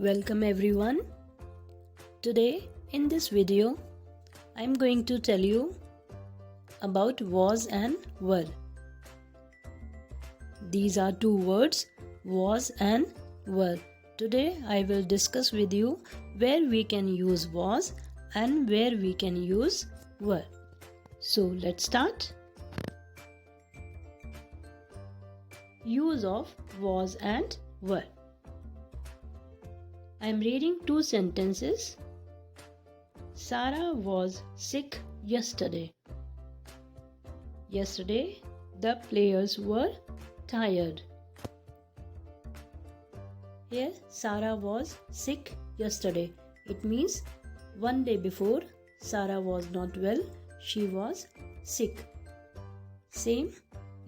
Welcome everyone. Today in this video I'm going to tell you about was and were. These are two words, was and were. Today I will discuss with you where we can use was and where we can use were. So let's start. Use of was and were. I am reading two sentences. Sarah was sick yesterday. Yesterday, the players were tired. Here, Sarah was sick yesterday. It means one day before, Sarah was not well. She was sick. Same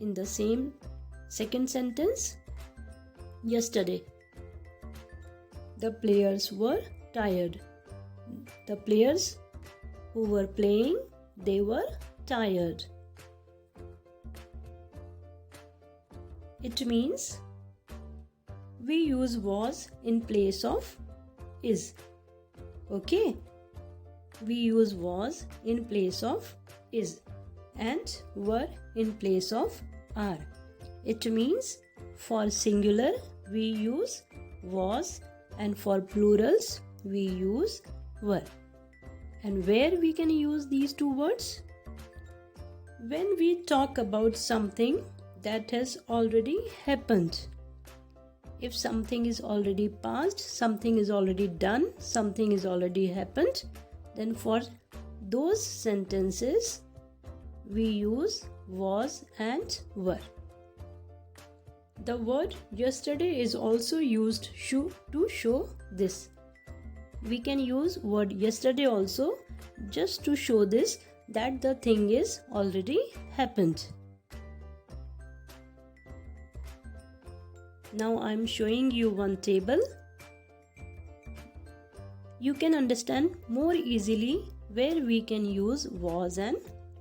in the same second sentence. Yesterday, the players were tired. The players who were playing, they were tired. It means we use was in place of is. Okay? We use was in place of is and were in place of are. It means for singular we use was and for plurals we use were. And where we can use these two words? When we talk about something that has already happened. If something is already past, something is already done, something is already happened, then for those sentences we use was and were. The word yesterday is also used to show this. We can use word yesterday also just to show this that the thing is already happened. Now I am showing you one table. You can understand more easily where we can use was and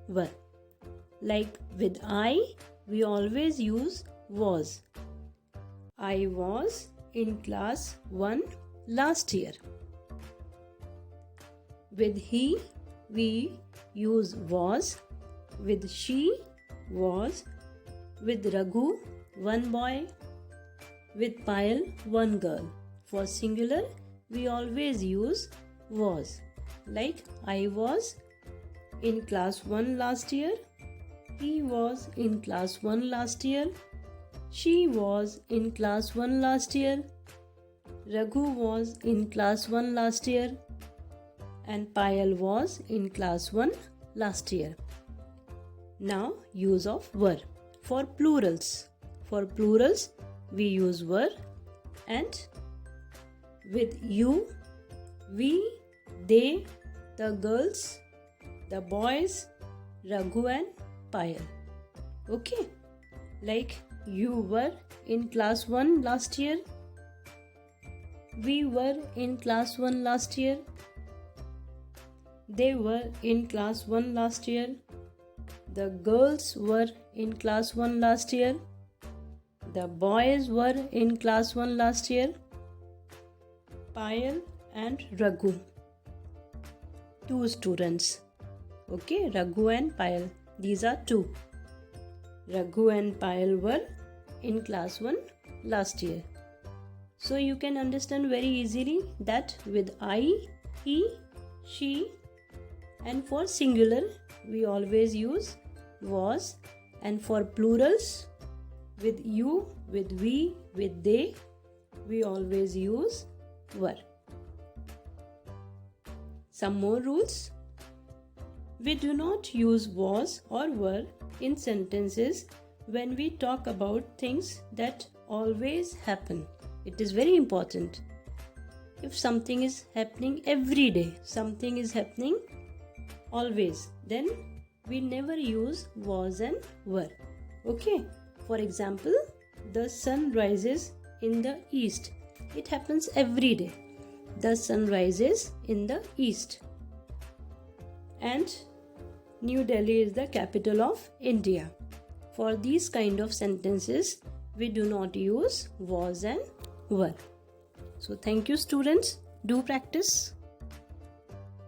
were. Like with I, we always use was. I was in class 1 last year. With he, we use was. With she, was. With Raghu, one boy. With Payal, one girl. For singular, we always use was. Like I was in class 1 last year. He was in class 1 last year. She was in class 1 last year. Raghu was in class 1 last year. And Payal was in class 1 last year. Now use of were. For plurals. For plurals we use were and with you, we, they, the girls, the boys, Raghu and Payal. Okay? Like you were in class 1 last year. We were in class 1 last year. They were in class 1 last year. The girls were in class 1 last year. The boys were in class 1 last year. Payal and Raghu. Two students. Okay, Raghu and Payal. These are two. Raghu and Payal were in class 1 last year. So you can understand very easily that with I, he, she, and for singular we always use was, and for plurals with you, with we, with they, we always use were. Some more rules. We do not use was or were in sentences when we talk about things that always happen. It is very important. If something is happening every day, something is happening always, then we never use was and were. Okay? For example, the sun rises in the east. It happens every day. The sun rises in the east. And New Delhi is the capital of India. For these kind of sentences, we do not use was and were. So thank you students. Do practice.